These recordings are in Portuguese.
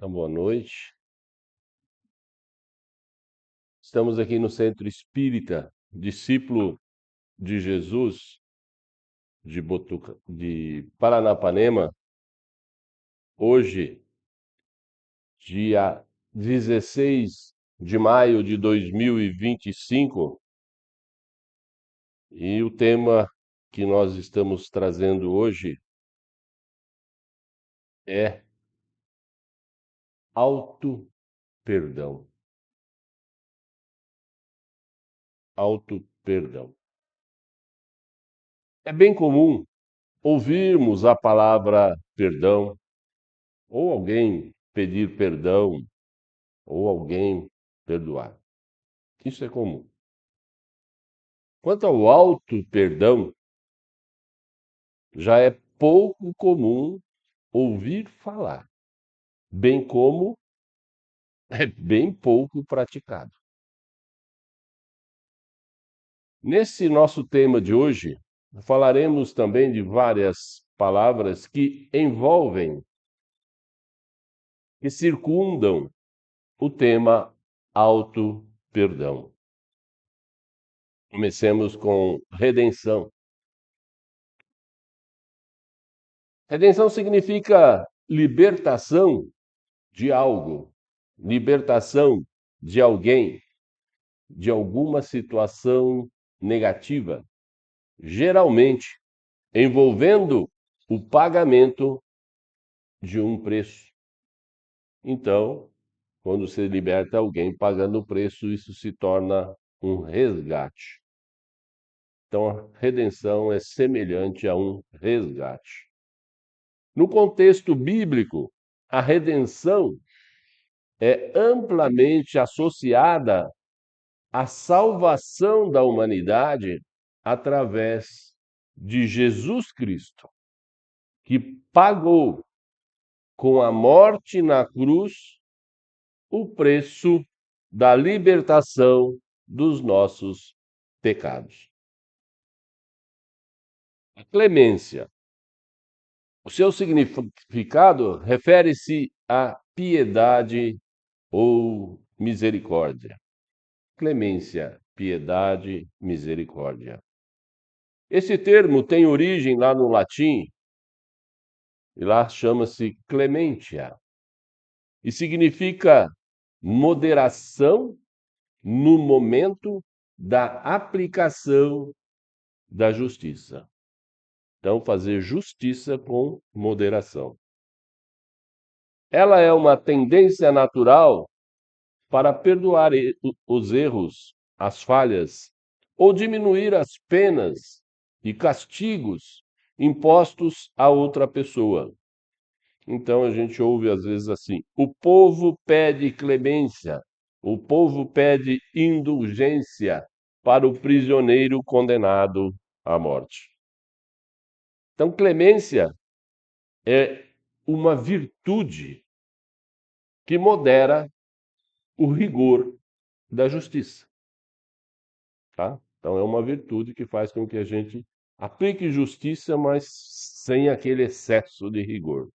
Então, boa noite. Estamos aqui no Centro Espírita, discípulo de Jesus de Paranapanema, hoje, dia 16 de maio de 2025, e o tema que nós estamos trazendo hoje é auto-perdão. Auto-perdão. É bem comum ouvirmos a palavra perdão, ou alguém pedir perdão, ou alguém perdoar. Isso é comum. Quanto ao auto-perdão, já é pouco comum ouvir falar, bem como é bem pouco praticado. Nesse nosso tema de hoje, falaremos também de várias palavras que envolvem, que circundam o tema auto-perdão. Comecemos com redenção. Redenção significa libertação de algo, libertação de alguém, de alguma situação negativa, geralmente envolvendo o pagamento de um preço. Então, quando se liberta alguém pagando o preço, isso se torna um resgate. Então, a redenção é semelhante a um resgate. No contexto bíblico, a redenção é amplamente associada à salvação da humanidade através de Jesus Cristo, que pagou com a morte na cruz o preço da libertação dos nossos pecados. A clemência. O seu significado refere-se à piedade ou misericórdia. Clemência, piedade, misericórdia. Esse termo tem origem lá no latim, e lá chama-se clementia, e significa moderação no momento da aplicação da justiça. Então, fazer justiça com moderação. Ela é uma tendência natural para perdoar os erros, as falhas, ou diminuir as penas e castigos impostos a outra pessoa. Então a gente ouve às vezes assim: o povo pede clemência, o povo pede indulgência para o prisioneiro condenado à morte. Então, clemência é uma virtude que modera o rigor da justiça. Tá? Então, é uma virtude que faz com que a gente aplique justiça, mas sem aquele excesso de rigor.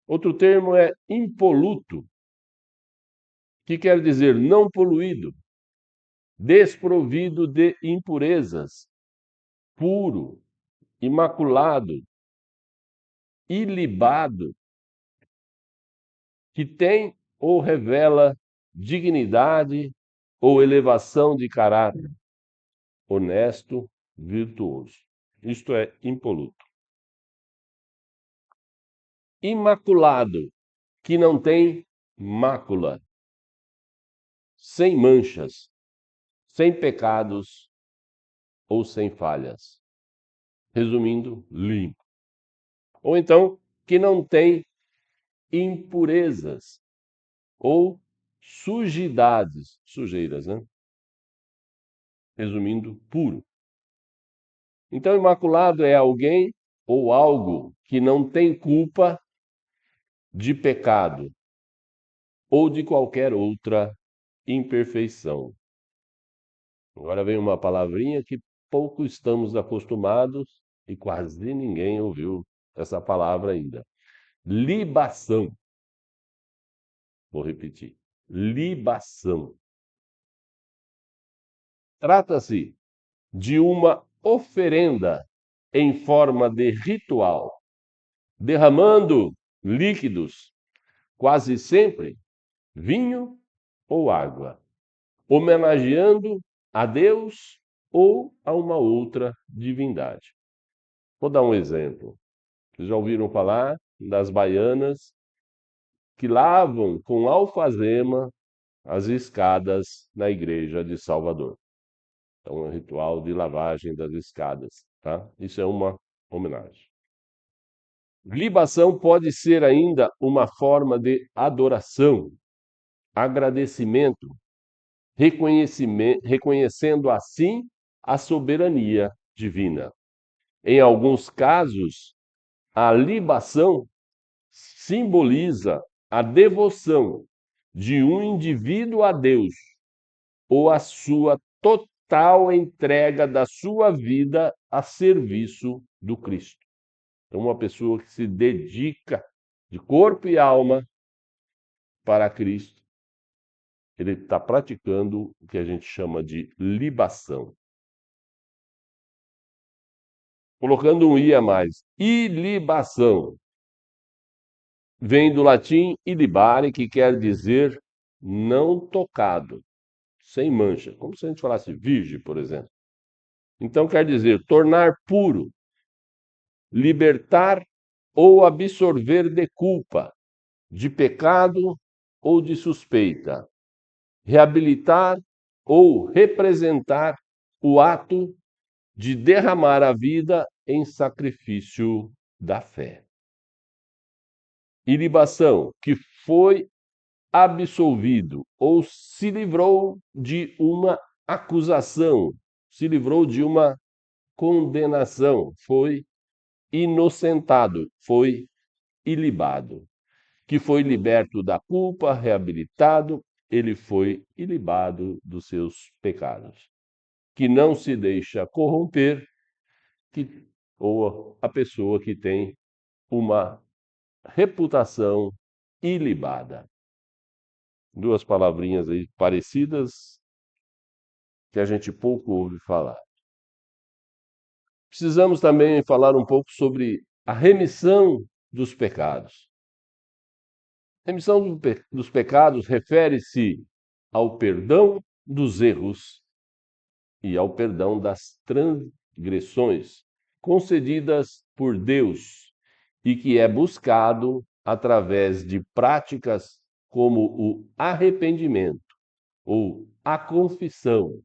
Outro termo é impoluto, que quer dizer não poluído, desprovido de impurezas, puro, imaculado, ilibado, que tem ou revela dignidade ou elevação de caráter, honesto, virtuoso. Isto é impoluto. Imaculado, que não tem mácula, sem manchas, sem pecados ou sem falhas. Resumindo, limpo. Ou então, que não tem impurezas ou sujidades, sujeiras, né? Resumindo, puro. Então, imaculado é alguém ou algo que não tem culpa de pecado ou de qualquer outra imperfeição. Agora vem uma palavrinha que pouco estamos acostumados e quase ninguém ouviu essa palavra ainda. libação. Vou repetir. Libação. Trata-se de uma oferenda em forma de ritual, derramando líquidos, quase sempre vinho ou água, homenageando a Deus ou a uma outra divindade. Vou dar um exemplo. Vocês já ouviram falar das baianas que lavam com alfazema as escadas na igreja de Salvador. É um ritual de lavagem das escadas, tá? Isso é uma homenagem. Libação pode ser ainda uma forma de adoração, agradecimento, reconhecendo assim a soberania divina. Em alguns casos, a libação simboliza a devoção de um indivíduo a Deus ou a sua total entrega da sua vida a serviço do Cristo. Então, uma pessoa que se dedica de corpo e alma para Cristo, ele está praticando o que a gente chama de libação. Colocando um i a mais, ilibação, vem do latim ilibare, que quer dizer não tocado, sem mancha, como se a gente falasse virgem, por exemplo. Então quer dizer tornar puro, libertar ou absorver de culpa, de pecado ou de suspeita, reabilitar ou representar o ato de derramar a vida em sacrifício da fé. Ilibação, que foi absolvido ou se livrou de uma acusação, se livrou de uma condenação, foi inocentado, foi ilibado, que foi liberto da culpa, reabilitado, ele foi ilibado dos seus pecados, que não se deixa corromper, ou a pessoa que tem uma reputação ilibada. Duas palavrinhas aí parecidas que a gente pouco ouve falar. Precisamos também falar um pouco sobre a remissão dos pecados. Remissão dos pecados refere-se ao perdão dos erros e ao perdão das transgressões concedidas por Deus e que é buscado através de práticas como o arrependimento ou a confissão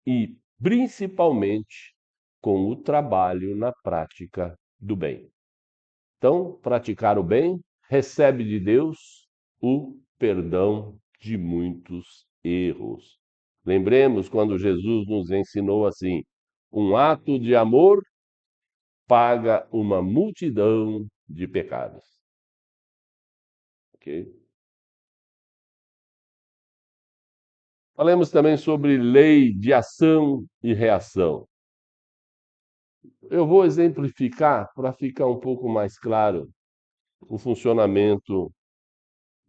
e, principalmente, com o trabalho na prática do bem. Então, praticar o bem recebe de Deus o perdão de muitos erros. Lembremos quando Jesus nos ensinou assim: um ato de amor paga uma multidão de pecados. Ok? Falemos também sobre lei de ação e reação. Eu vou exemplificar para ficar um pouco mais claro o funcionamento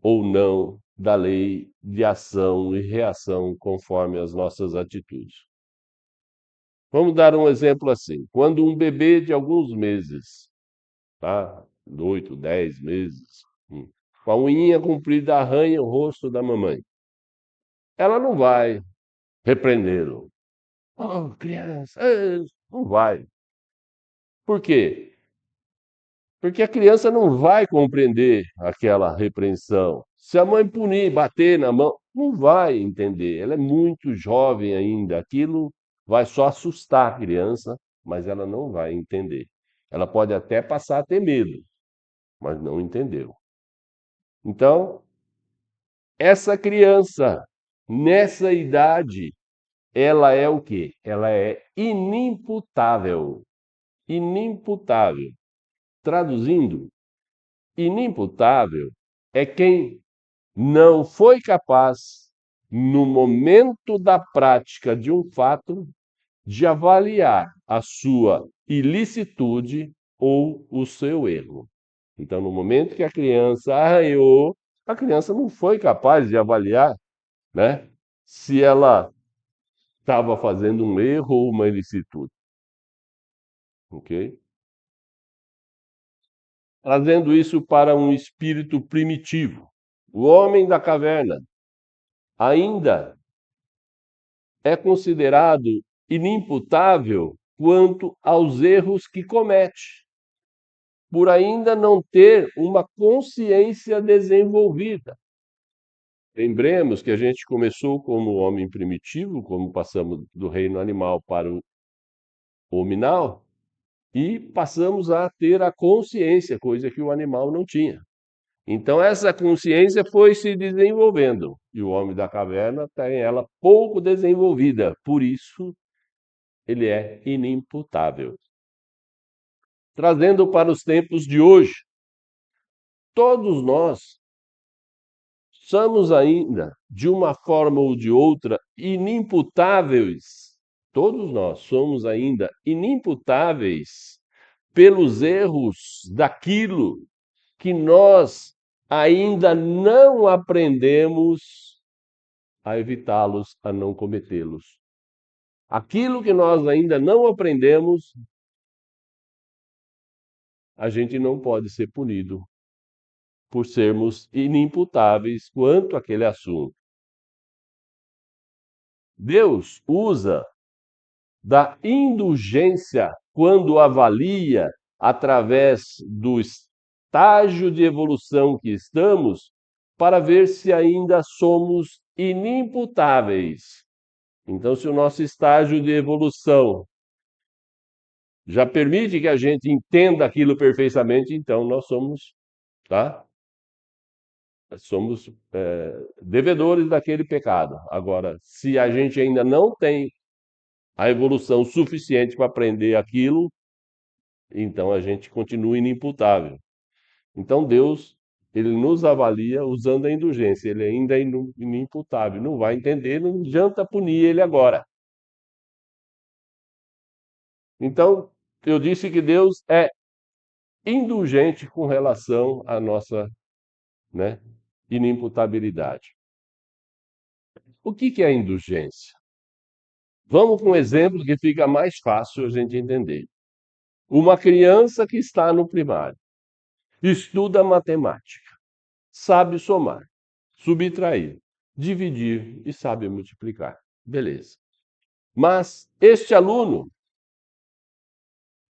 ou não da lei de ação e reação conforme as nossas atitudes. Vamos dar um exemplo assim. Quando um bebê de alguns meses, tá? 8, 10 meses, com a unhinha comprida arranha o rosto da mamãe, ela não vai repreendê-lo. Oh, criança, não vai. Por quê? Porque a criança não vai compreender aquela repreensão. Se a mãe punir, bater na mão, não vai entender. Ela é muito jovem ainda. Aquilo vai só assustar a criança, mas ela não vai entender. Ela pode até passar a ter medo, mas não entendeu. Então, essa criança, nessa idade, ela é o quê? Ela é inimputável. Inimputável. Traduzindo, inimputável é quem não foi capaz, no momento da prática de um fato, de avaliar a sua ilicitude ou o seu erro. Então, no momento que a criança arranhou, a criança não foi capaz de avaliar, né, se ela estava fazendo um erro ou uma ilicitude, ok? Trazendo isso para um espírito primitivo. O homem da caverna ainda é considerado inimputável quanto aos erros que comete, por ainda não ter uma consciência desenvolvida. Lembremos que a gente começou como homem primitivo, como passamos do reino animal para o hominal, e passamos a ter a consciência, coisa que o animal não tinha. Então, essa consciência foi se desenvolvendo, e o homem da caverna tem ela pouco desenvolvida, por isso ele é inimputável. Trazendo para os tempos de hoje, todos nós somos ainda, de uma forma ou de outra, inimputáveis. Todos nós somos ainda inimputáveis pelos erros daquilo que nós ainda não aprendemos a evitá-los, a não cometê-los. Aquilo que nós ainda não aprendemos, a gente não pode ser punido por sermos inimputáveis quanto àquele assunto. Deus usa da indulgência quando avalia através do estágio de evolução que estamos, para ver se ainda somos inimputáveis. Então, se o nosso estágio de evolução já permite que a gente entenda aquilo perfeitamente, então nós somos, tá? Somos devedores daquele pecado. Agora, se a gente ainda não tem a evolução suficiente para aprender aquilo, então a gente continua inimputável. Então Deus, ele nos avalia usando a indulgência, ele ainda é inimputável, não vai entender, não adianta punir ele agora. Então, eu disse que Deus é indulgente com relação à nossa, né, inimputabilidade. O que é a indulgência? Vamos com um exemplo que fica mais fácil a gente entender. Uma criança que está no primário, estuda matemática, sabe somar, subtrair, dividir e sabe multiplicar. Beleza. Mas este aluno,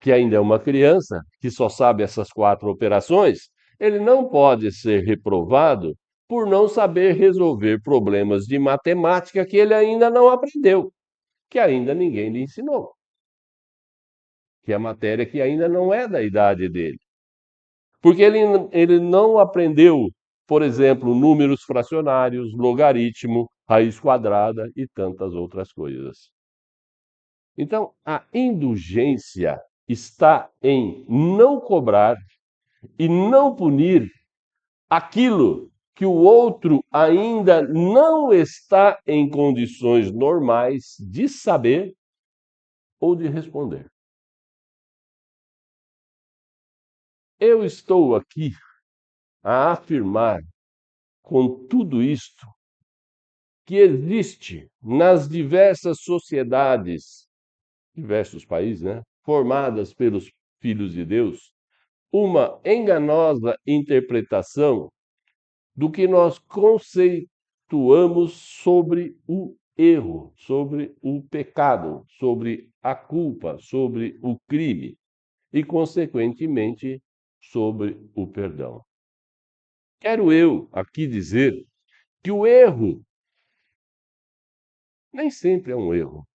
que ainda é uma criança, que só sabe essas 4 operações, ele não pode ser reprovado por não saber resolver problemas de matemática que ele ainda não aprendeu, que ainda ninguém lhe ensinou, que é matéria que ainda não é da idade dele. Porque ele não aprendeu, por exemplo, números fracionários, logaritmo, raiz quadrada e tantas outras coisas. Então, a indulgência está em não cobrar e não punir aquilo que o outro ainda não está em condições normais de saber ou de responder. Eu estou aqui a afirmar com tudo isto que existe nas diversas sociedades, diversos países, né, formadas pelos filhos de Deus, uma enganosa interpretação do que nós conceituamos sobre o erro, sobre o pecado, sobre a culpa, sobre o crime e, consequentemente, sobre o perdão. Quero eu aqui dizer que o erro nem sempre é um erro,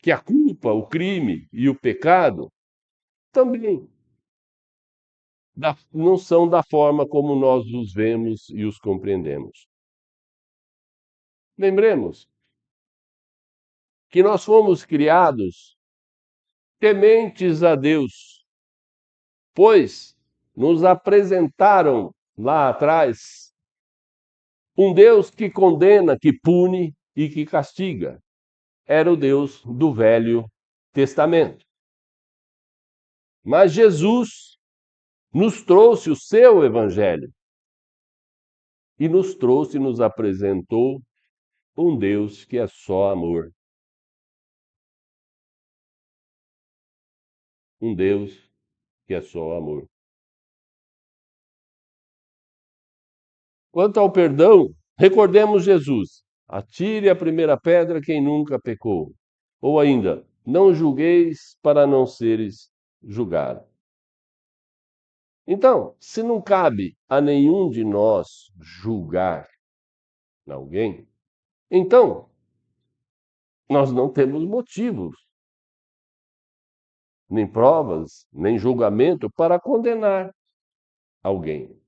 que a culpa, o crime e o pecado também não são da forma como nós os vemos e os compreendemos. Lembremos que nós fomos criados tementes a Deus, pois nos apresentaram lá atrás um Deus que condena, que pune e que castiga. Era o Deus do Velho Testamento. Mas Jesus nos trouxe o seu evangelho e nos apresentou um Deus que é só amor. Um Deus que é só amor. Quanto ao perdão, recordemos Jesus. Atire a primeira pedra quem nunca pecou. Ou ainda, não julgueis para não seres julgados. Então, se não cabe a nenhum de nós julgar alguém, então nós não temos motivos, nem provas, nem julgamento para condenar alguém.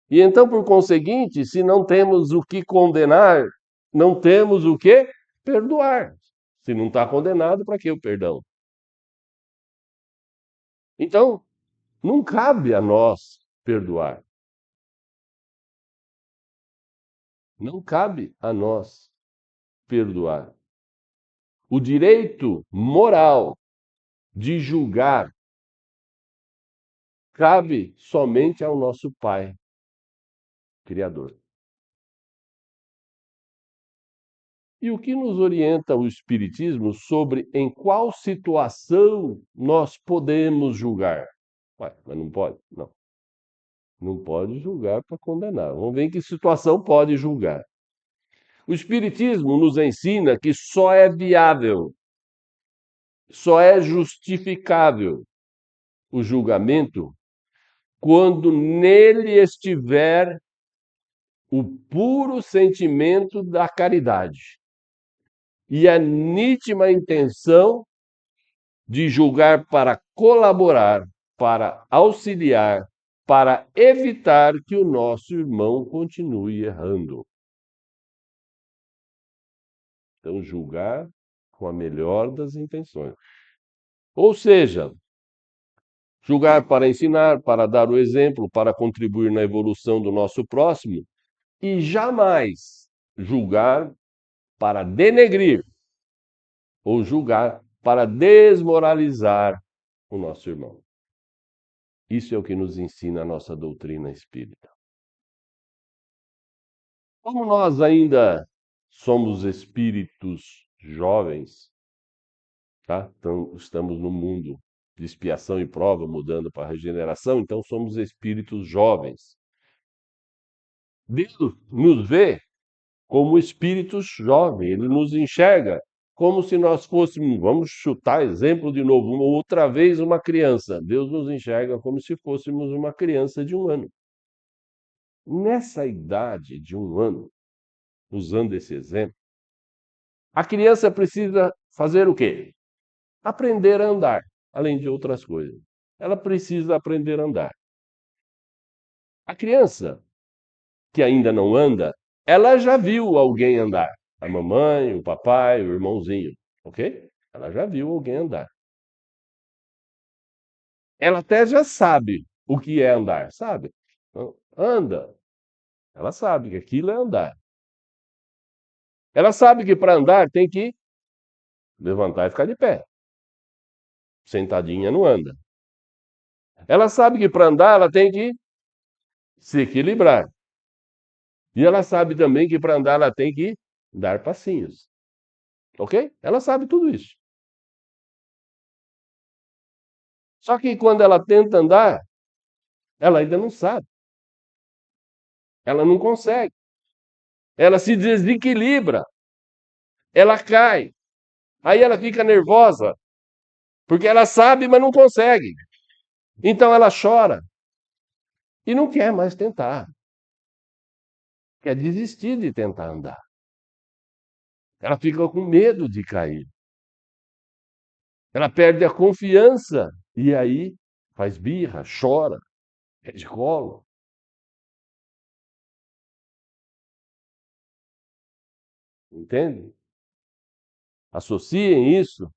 E então, por conseguinte, se não temos o que condenar, não temos o que perdoar. Se não está condenado, para que o perdão? Então, não cabe a nós perdoar. Não cabe a nós perdoar. O direito moral de julgar cabe somente ao nosso Pai Criador. E o que nos orienta o Espiritismo sobre em qual situação nós podemos julgar? Ué, mas não pode? Não. Não pode julgar para condenar. Vamos ver em que situação pode julgar. O Espiritismo nos ensina que só é viável, só é justificável o julgamento quando nele estiver o puro sentimento da caridade e a nítima intenção de julgar para colaborar, para auxiliar, para evitar que o nosso irmão continue errando. Então, julgar com a melhor das intenções. Ou seja, julgar para ensinar, para dar o exemplo, para contribuir na evolução do nosso próximo e jamais julgar para denegrir ou julgar para desmoralizar o nosso irmão. Isso é o que nos ensina a nossa doutrina espírita. Como nós ainda somos espíritos jovens, tá? Então, estamos no mundo de expiação e prova, mudando para a regeneração, então somos espíritos jovens. Deus nos vê como espíritos jovens, ele nos enxerga como se nós fôssemos, vamos chutar exemplo de novo, outra vez uma criança. Deus nos enxerga como se fôssemos uma criança de 1 ano. Nessa idade de 1 ano, usando esse exemplo, a criança precisa fazer o quê? Aprender a andar, além de outras coisas. Ela precisa aprender a andar. A criança que ainda não anda, ela já viu alguém andar. A mamãe, o papai, o irmãozinho, ok? Ela já viu alguém andar. Ela até já sabe o que é andar, sabe? Então, anda. Ela sabe que aquilo é andar. Ela sabe que para andar tem que levantar e ficar de pé. Sentadinha não anda. Ela sabe que para andar ela tem que se equilibrar. E ela sabe também que para andar ela tem que dar passinhos. Ok? Ela sabe tudo isso. Só que quando ela tenta andar, ela ainda não sabe. Ela não consegue. Ela se desequilibra. Ela cai. Aí ela fica nervosa, porque ela sabe, mas não consegue. Então ela chora e não quer mais tentar. Quer desistir de tentar andar. Ela fica com medo de cair. Ela perde a confiança e aí faz birra, chora, pede colo. Entende? Associem isso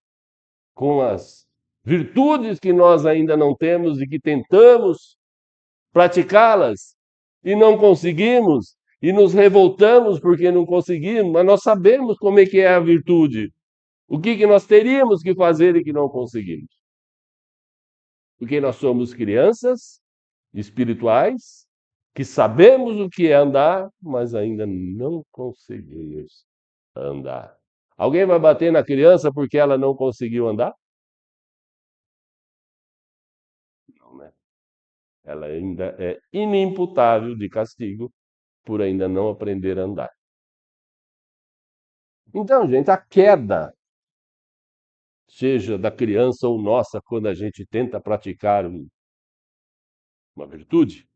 com as virtudes que nós ainda não temos e que tentamos praticá-las e não conseguimos e nos revoltamos porque não conseguimos, mas nós sabemos como é que é a virtude. O que nós teríamos que fazer e que não conseguimos. Porque nós somos crianças espirituais que sabemos o que é andar, mas ainda não conseguimos andar. Alguém vai bater na criança porque ela não conseguiu andar? Não, né? Ela ainda é inimputável de castigo por ainda não aprender a andar. Então, gente, a queda, seja da criança ou nossa, quando a gente tenta praticar uma virtude,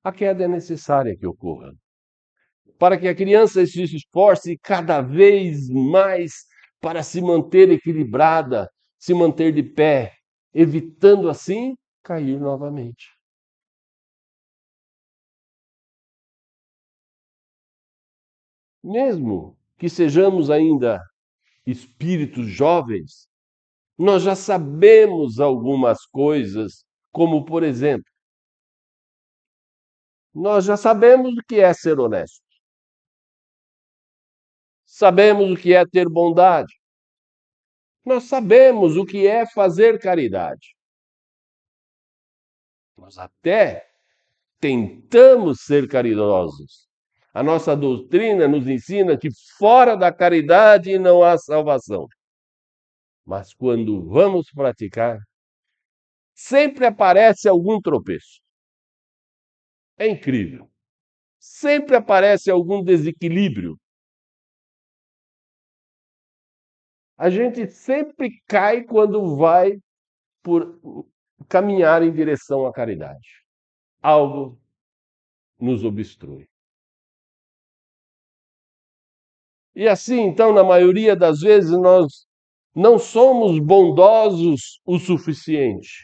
a queda é necessária que ocorra, para que a criança se esforce cada vez mais para se manter equilibrada, se manter de pé, evitando assim cair novamente. Mesmo que sejamos ainda espíritos jovens, nós já sabemos algumas coisas, como, por exemplo, nós já sabemos o que é ser honesto, sabemos o que é ter bondade, nós sabemos o que é fazer caridade. Nós até tentamos ser caridosos. A nossa doutrina nos ensina que fora da caridade não há salvação. Mas quando vamos praticar, sempre aparece algum tropeço. É incrível. Sempre aparece algum desequilíbrio. A gente sempre cai quando vai por caminhar em direção à caridade. Algo nos obstrui. E assim, então, na maioria das vezes, nós não somos bondosos o suficiente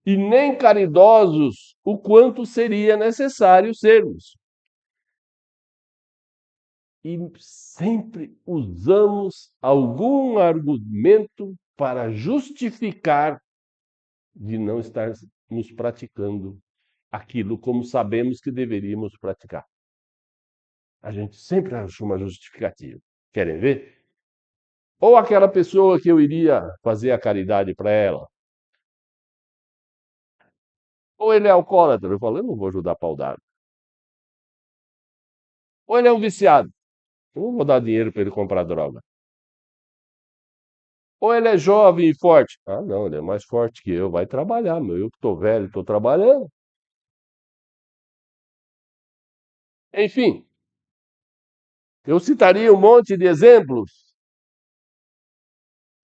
e nem caridosos o quanto seria necessário sermos. E sempre usamos algum argumento para justificar de não estarmos praticando aquilo como sabemos que deveríamos praticar. A gente sempre acha uma justificativa. Querem ver? Ou aquela pessoa que eu iria fazer a caridade para ela. Ou ele é alcoólatra. Eu falo, eu não vou ajudar pau dado. Ou ele é um viciado. Eu não vou dar dinheiro para ele comprar droga. Ou ele é jovem e forte. Ah, não, ele é mais forte que eu. Vai trabalhar, meu. Eu que estou velho, estou trabalhando. Enfim, eu citaria um monte de exemplos.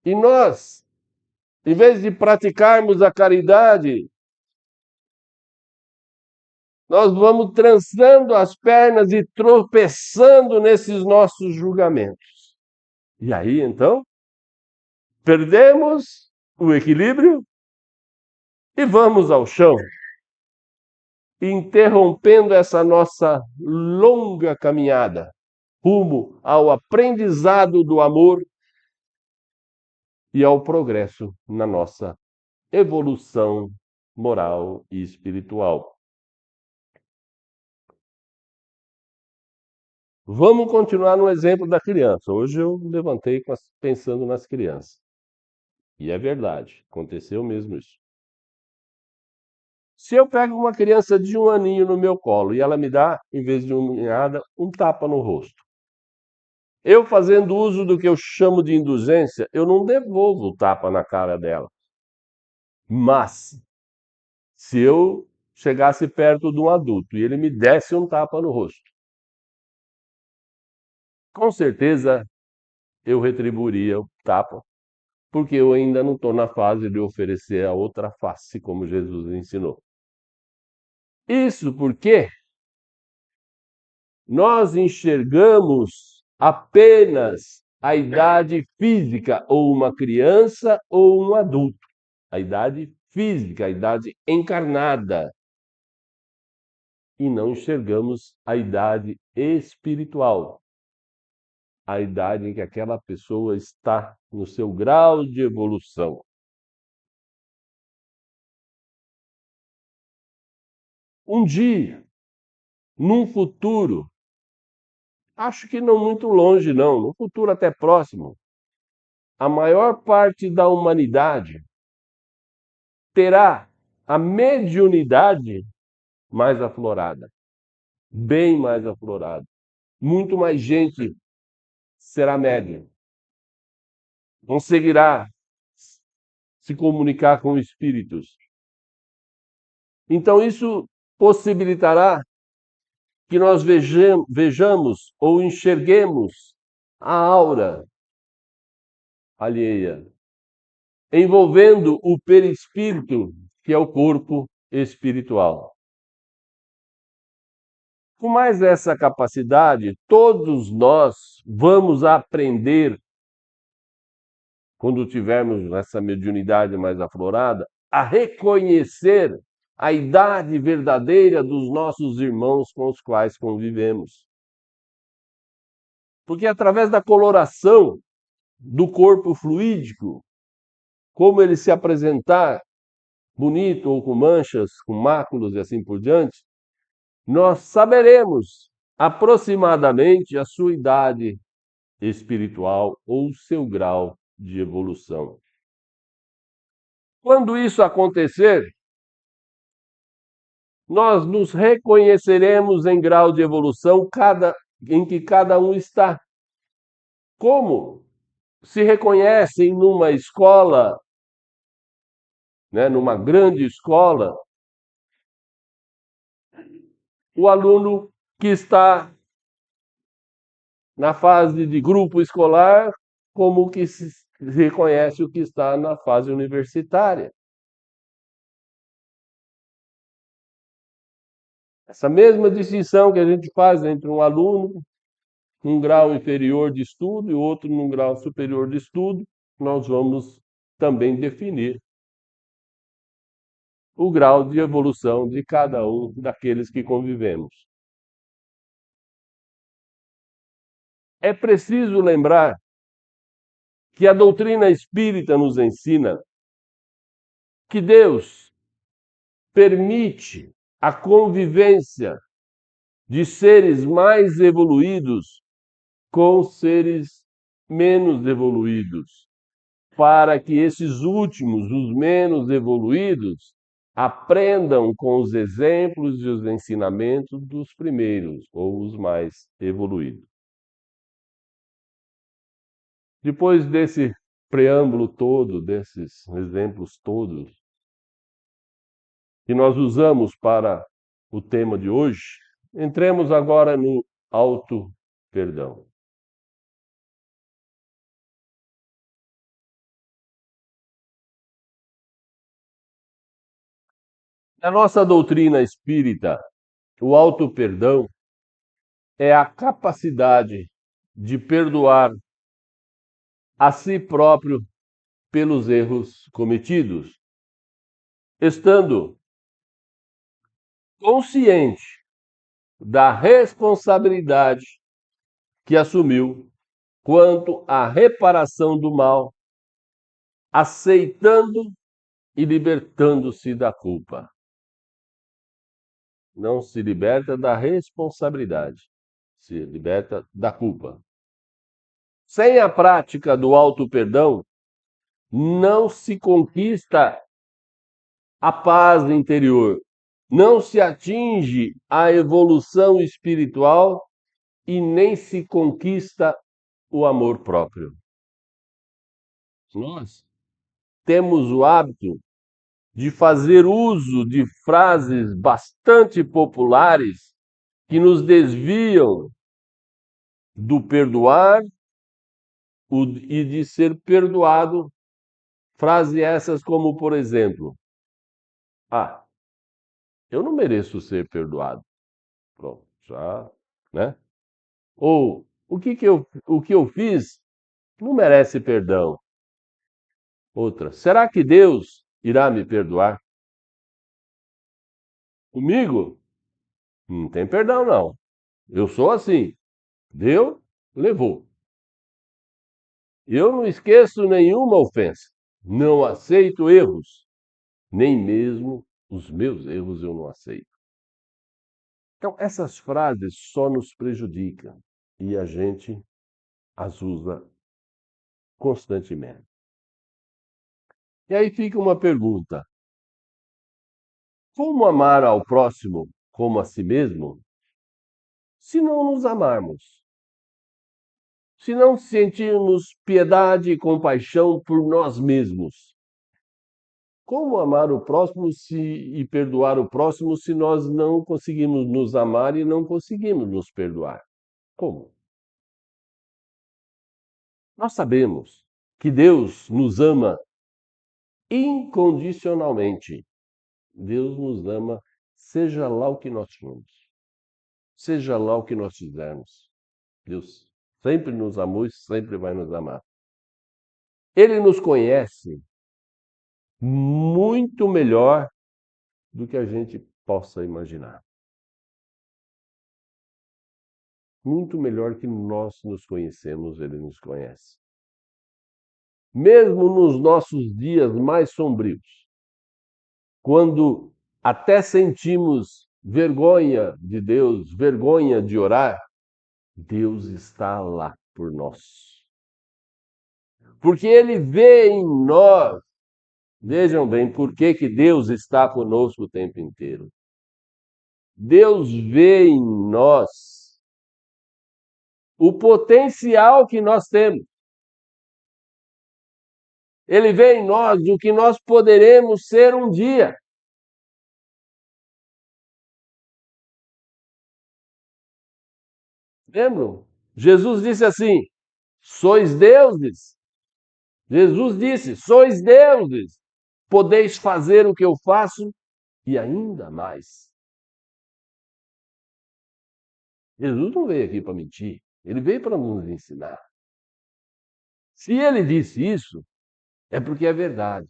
E nós, em vez de praticarmos a caridade, nós vamos trançando as pernas e tropeçando nesses nossos julgamentos. E aí, então, perdemos o equilíbrio e vamos ao chão, interrompendo essa nossa longa caminhada rumo ao aprendizado do amor e ao progresso na nossa evolução moral e espiritual. Vamos continuar no exemplo da criança. Hoje eu levantei pensando nas crianças. E é verdade, aconteceu mesmo isso. Se eu pego uma criança de 1 aninho no meu colo e ela me dá, em vez de uma unhada, um tapa no rosto. Eu fazendo uso do que eu chamo de indulgência, eu não devolvo o tapa na cara dela. Mas, se eu chegasse perto de um adulto e ele me desse um tapa no rosto, com certeza eu retribuiria o tapa, porque eu ainda não estou na fase de oferecer a outra face, como Jesus ensinou. Isso porque nós enxergamos apenas a idade física, ou uma criança ou um adulto. A idade física, a idade encarnada. E não enxergamos a idade espiritual, a idade em que aquela pessoa está no seu grau de evolução. Um dia, num futuro, acho que não muito longe, não, no futuro até próximo, a maior parte da humanidade terá a mediunidade mais aflorada, bem mais aflorada. Muito mais gente será médium, conseguirá se comunicar com espíritos. Então, isso possibilitará que nós vejamos ou enxerguemos a aura alheia, envolvendo o perispírito, que é o corpo espiritual. Com mais essa capacidade, todos nós vamos aprender, quando tivermos essa mediunidade mais aflorada, a reconhecer a idade verdadeira dos nossos irmãos com os quais convivemos. Porque através da coloração do corpo fluídico, como ele se apresentar bonito ou com manchas, com máculas e assim por diante, nós saberemos aproximadamente a sua idade espiritual ou o seu grau de evolução. Quando isso acontecer, nós nos reconheceremos em grau de evolução em que cada um está. Como se reconhecem numa escola, né, numa grande escola, o aluno que está na fase de grupo escolar, como que se reconhece o que está na fase universitária. Essa mesma distinção que a gente faz entre um aluno num grau inferior de estudo e outro num grau superior de estudo, nós vamos também definir o grau de evolução de cada um daqueles que convivemos. É preciso lembrar que a doutrina espírita nos ensina que Deus permite a convivência de seres mais evoluídos com seres menos evoluídos, para que esses últimos, os menos evoluídos, aprendam com os exemplos e os ensinamentos dos primeiros, ou os mais evoluídos. Depois desse preâmbulo todo, desses exemplos todos, que nós usamos para o tema de hoje, entremos agora no auto-perdão. Na nossa doutrina espírita, o auto-perdão é a capacidade de perdoar a si próprio pelos erros cometidos, estando consciente da responsabilidade que assumiu quanto à reparação do mal, aceitando e libertando-se da culpa. Não se liberta da responsabilidade, se liberta da culpa. Sem a prática do auto-perdão, não se conquista a paz interior, não se atinge a evolução espiritual e nem se conquista o amor próprio. Nós temos o hábito de fazer uso de frases bastante populares que nos desviam do perdoar e de ser perdoado. Frases essas como, por exemplo, eu não mereço ser perdoado. Pronto, já, né? Ou o que eu fiz não merece perdão. Outra, será que Deus irá me perdoar? Comigo? Não tem perdão, não. Eu sou assim. Deu, levou. Eu não esqueço nenhuma ofensa. Não aceito erros. Nem mesmo os meus erros eu não aceito. Então, essas frases só nos prejudicam e a gente as usa constantemente. E aí fica uma pergunta: Como amar ao próximo como a si mesmo, se não nos amarmos? Se não sentirmos piedade e compaixão por nós mesmos? Como amar o próximo e perdoar o próximo se nós não conseguimos nos amar e não conseguimos nos perdoar? Como? Nós sabemos que Deus nos ama incondicionalmente. Deus nos ama, seja lá o que nós formos, seja lá o que nós fizermos. Deus sempre nos amou e sempre vai nos amar. Ele nos conhece muito melhor do que a gente possa imaginar. Muito melhor que nós nos conhecemos, ele nos conhece. Mesmo nos nossos dias mais sombrios, quando até sentimos vergonha de Deus, vergonha de orar, Deus está lá por nós. Porque ele vê em nós, vejam bem, por que Deus está conosco o tempo inteiro. Deus vê em nós o potencial que nós temos. Ele vê em nós o que nós poderemos ser um dia. Lembram? Jesus disse assim: sois deuses. Jesus disse: sois deuses. Podeis fazer o que eu faço e ainda mais. Jesus não veio aqui para mentir. Ele veio para nos ensinar. Se ele disse isso, é porque é verdade.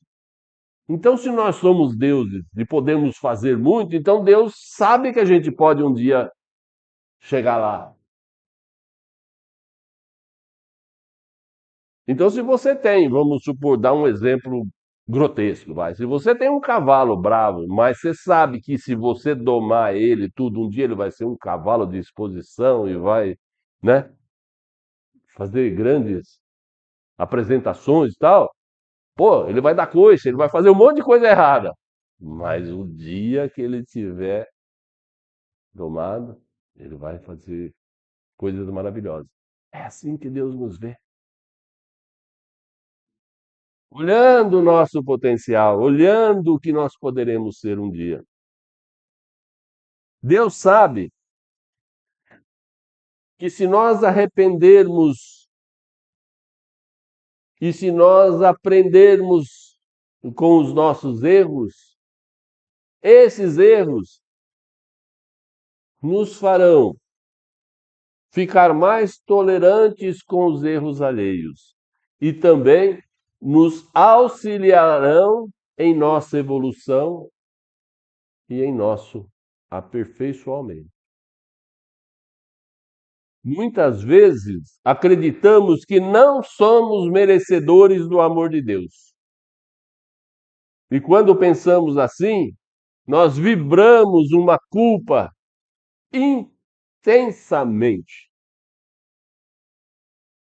Então, se nós somos deuses e podemos fazer muito, então Deus sabe que a gente pode um dia chegar lá. Então, se você tem, vamos supor, dar um exemplo grotesco, vai. Se você tem um cavalo bravo, mas você sabe que se você domar ele tudo, um dia ele vai ser um cavalo de exposição e vai, né, fazer grandes apresentações e tal, pô, ele vai dar coice, ele vai fazer um monte de coisa errada. Mas o dia que ele tiver domado, ele vai fazer coisas maravilhosas. É assim que Deus nos vê. Olhando o nosso potencial, olhando o que nós poderemos ser um dia. Deus sabe que se nós arrependermos e se nós aprendermos com os nossos erros, esses erros nos farão ficar mais tolerantes com os erros alheios e também nos auxiliarão em nossa evolução e em nosso aperfeiçoamento. Muitas vezes acreditamos que não somos merecedores do amor de Deus. E quando pensamos assim, nós vibramos uma culpa intensamente.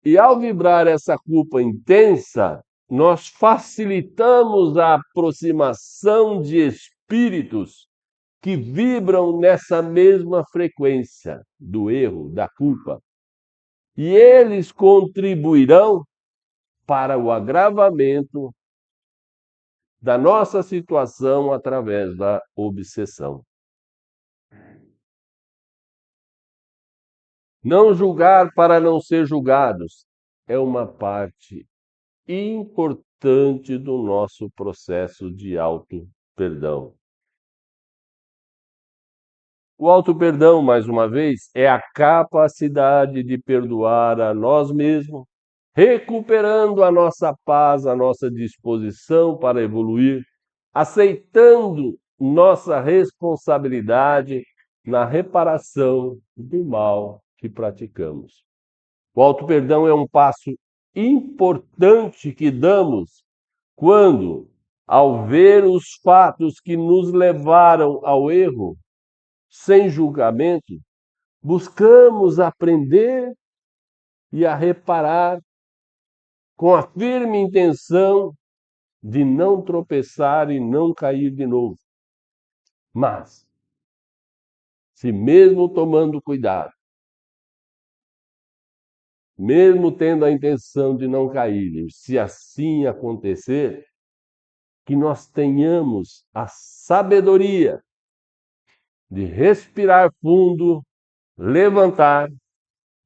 E ao vibrar essa culpa intensa, nós facilitamos a aproximação de espíritos que vibram nessa mesma frequência do erro, da culpa. E eles contribuirão para o agravamento da nossa situação através da obsessão. Não julgar para não ser julgados é uma parte importante do nosso processo de auto-perdão. O auto-perdão, mais uma vez, é a capacidade de perdoar a nós mesmos, recuperando a nossa paz, a nossa disposição para evoluir, aceitando nossa responsabilidade na reparação do mal que praticamos. O auto-perdão é um passo importante que damos quando, ao ver os fatos que nos levaram ao erro, sem julgamento, buscamos aprender e a reparar com a firme intenção de não tropeçar e não cair de novo. Mas, se mesmo tomando cuidado, mesmo tendo a intenção de não cair, se assim acontecer, que nós tenhamos a sabedoria de respirar fundo, levantar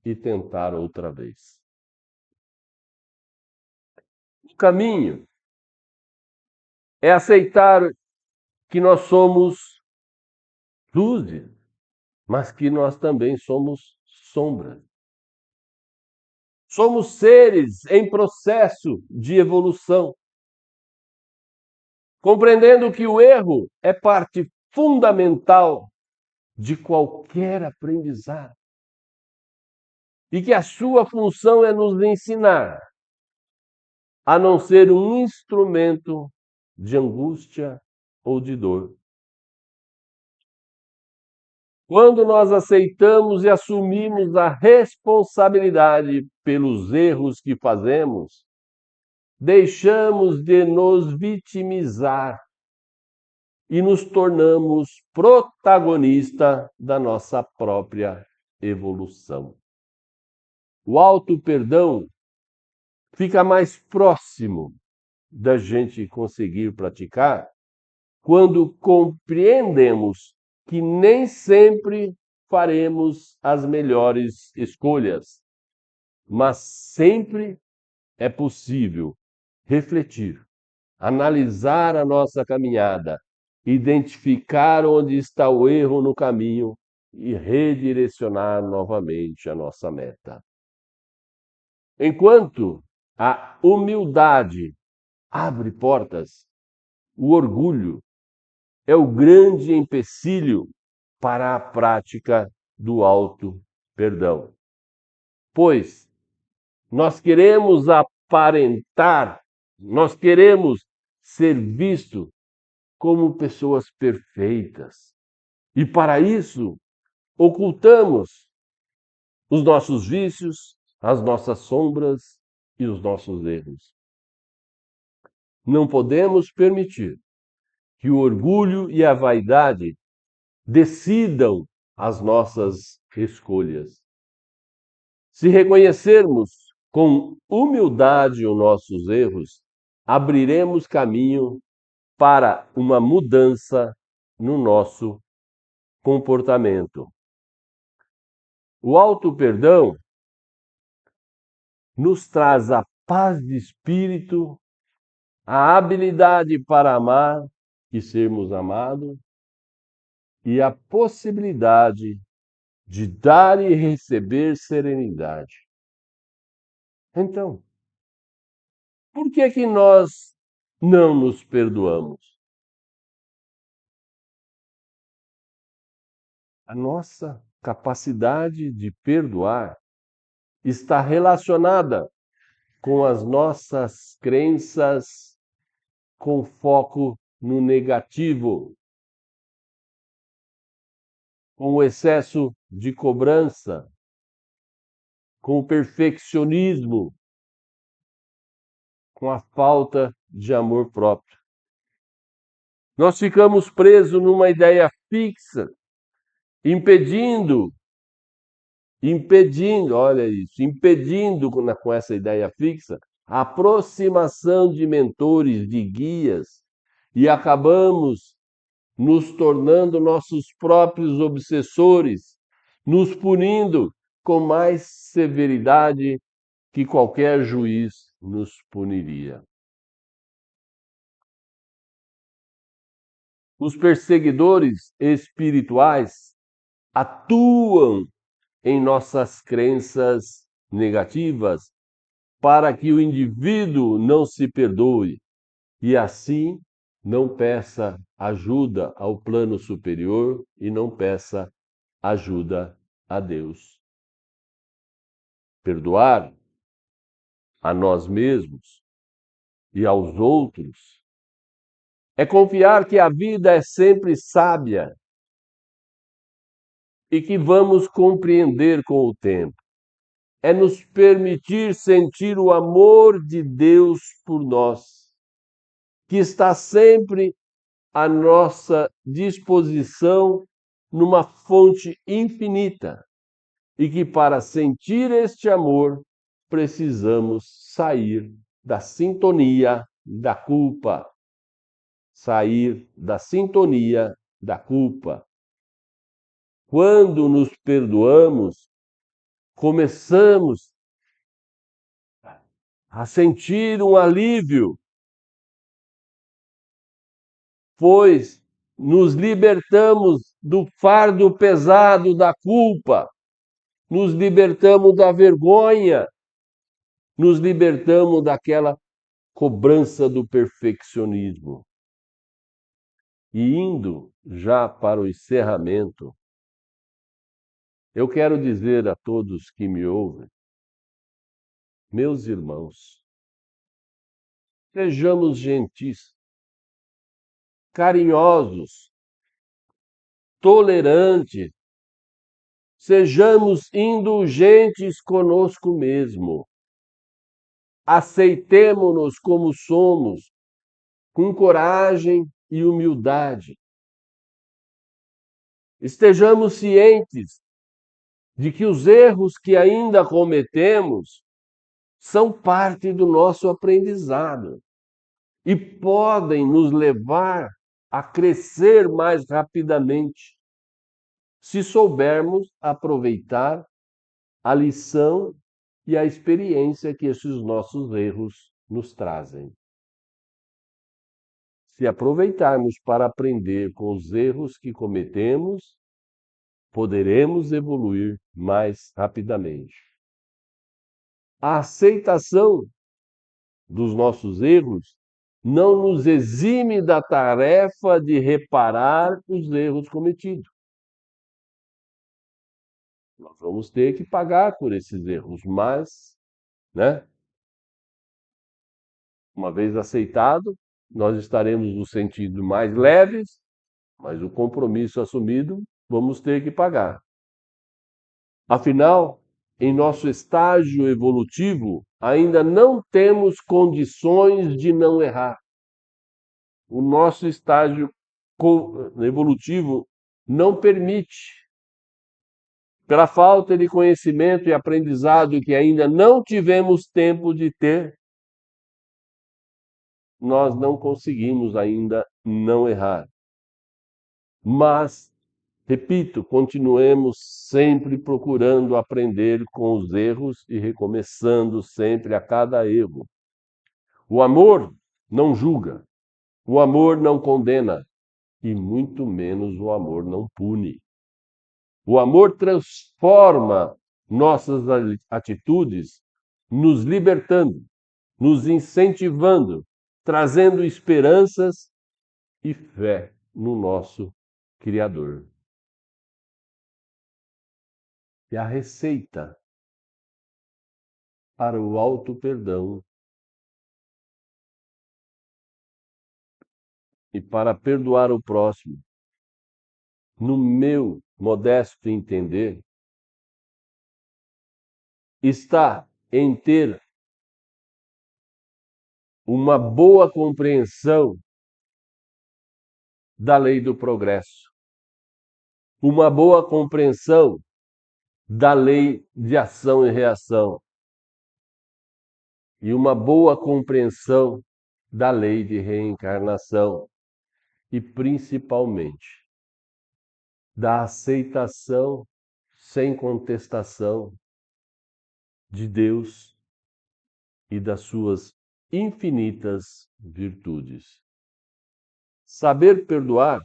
e tentar outra vez. O caminho é aceitar que nós somos luzes, mas que nós também somos sombras. Somos seres em processo de evolução, compreendendo que o erro é parte fundamental de qualquer aprendizado e que a sua função é nos ensinar a não ser um instrumento de angústia ou de dor. Quando nós aceitamos e assumimos a responsabilidade pelos erros que fazemos, deixamos de nos vitimizar e nos tornamos protagonista da nossa própria evolução. O auto-perdão fica mais próximo da gente conseguir praticar quando compreendemos que nem sempre faremos as melhores escolhas, mas sempre é possível refletir, analisar a nossa caminhada, identificar onde está o erro no caminho e redirecionar novamente a nossa meta. Enquanto a humildade abre portas, o orgulho é o grande empecilho para a prática do auto-perdão. Pois nós queremos aparentar, nós queremos ser vistos como pessoas perfeitas. E para isso, ocultamos os nossos vícios, as nossas sombras e os nossos erros. Não podemos permitir que o orgulho e a vaidade decidam as nossas escolhas. Se reconhecermos com humildade os nossos erros, abriremos caminho para uma mudança no nosso comportamento. O auto-perdão nos traz a paz de espírito, a habilidade para amar e sermos amados e a possibilidade de dar e receber serenidade. Então, por que que nós não nos perdoamos? A nossa capacidade de perdoar está relacionada com as nossas crenças com foco no negativo, com o excesso de cobrança, com o perfeccionismo, com a falta de amor próprio. Nós ficamos presos numa ideia fixa, impedindo, olha isso, impedindo com essa ideia fixa a aproximação de mentores, de guias, e acabamos nos tornando nossos próprios obsessores, nos punindo com mais severidade que qualquer juiz nos puniria. Os perseguidores espirituais atuam em nossas crenças negativas para que o indivíduo não se perdoe e assim não peça ajuda ao plano superior e não peça ajuda a Deus. Perdoar a nós mesmos e aos outros é confiar que a vida é sempre sábia e que vamos compreender com o tempo. É nos permitir sentir o amor de Deus por nós, que está sempre à nossa disposição numa fonte infinita e que para sentir este amor precisamos sair da sintonia da culpa. Sair da sintonia da culpa. Quando nos perdoamos, começamos a sentir um alívio, pois nos libertamos do fardo pesado da culpa, nos libertamos da vergonha, nos libertamos daquela cobrança do perfeccionismo. E indo já para o encerramento, eu quero dizer a todos que me ouvem, meus irmãos, sejamos gentis, carinhosos, tolerantes, sejamos indulgentes conosco mesmo. Aceitemo-nos como somos, com coragem e humildade. Estejamos cientes de que os erros que ainda cometemos são parte do nosso aprendizado e podem nos levar a crescer mais rapidamente, se soubermos aproveitar a lição e a experiência que esses nossos erros nos trazem. Se aproveitarmos para aprender com os erros que cometemos, poderemos evoluir mais rapidamente. A aceitação dos nossos erros não nos exime da tarefa de reparar os erros cometidos. Nós vamos ter que pagar por esses erros, mas, uma vez aceitado, nós estaremos no sentido mais leves, mas o compromisso assumido, vamos ter que pagar. Afinal, em nosso estágio evolutivo, ainda não temos condições de não errar. O nosso estágio evolutivo não permite. Pela falta de conhecimento e aprendizado que ainda não tivemos tempo de ter, nós não conseguimos ainda não errar. Mas, repito, continuemos sempre procurando aprender com os erros e recomeçando sempre a cada erro. O amor não julga, o amor não condena e muito menos o amor não pune. O amor transforma nossas atitudes, nos libertando, nos incentivando, trazendo esperanças e fé no nosso Criador. E a receita para o auto-perdão e para perdoar o próximo, no meu modesto entender, está em ter uma boa compreensão da lei do progresso, uma boa compreensão da lei de ação e reação e uma boa compreensão da lei de reencarnação e, principalmente, da aceitação sem contestação de Deus e das suas infinitas virtudes. Saber perdoar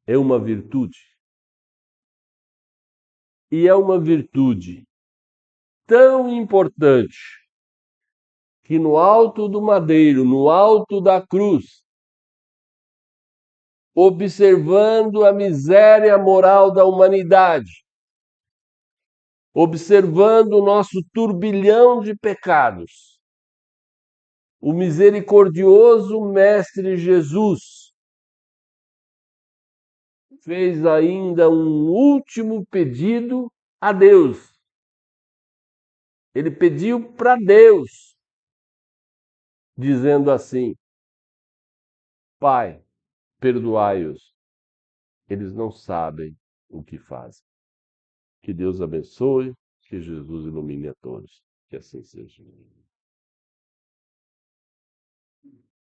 é uma virtude. E é uma virtude tão importante que no alto do madeiro, no alto da cruz, observando a miséria moral da humanidade, observando o nosso turbilhão de pecados, o misericordioso Mestre Jesus fez ainda um último pedido a Deus. Ele pediu para Deus, dizendo assim: Pai, perdoai-os, eles não sabem o que fazem. Que Deus abençoe, que Jesus ilumine a todos. Que assim seja.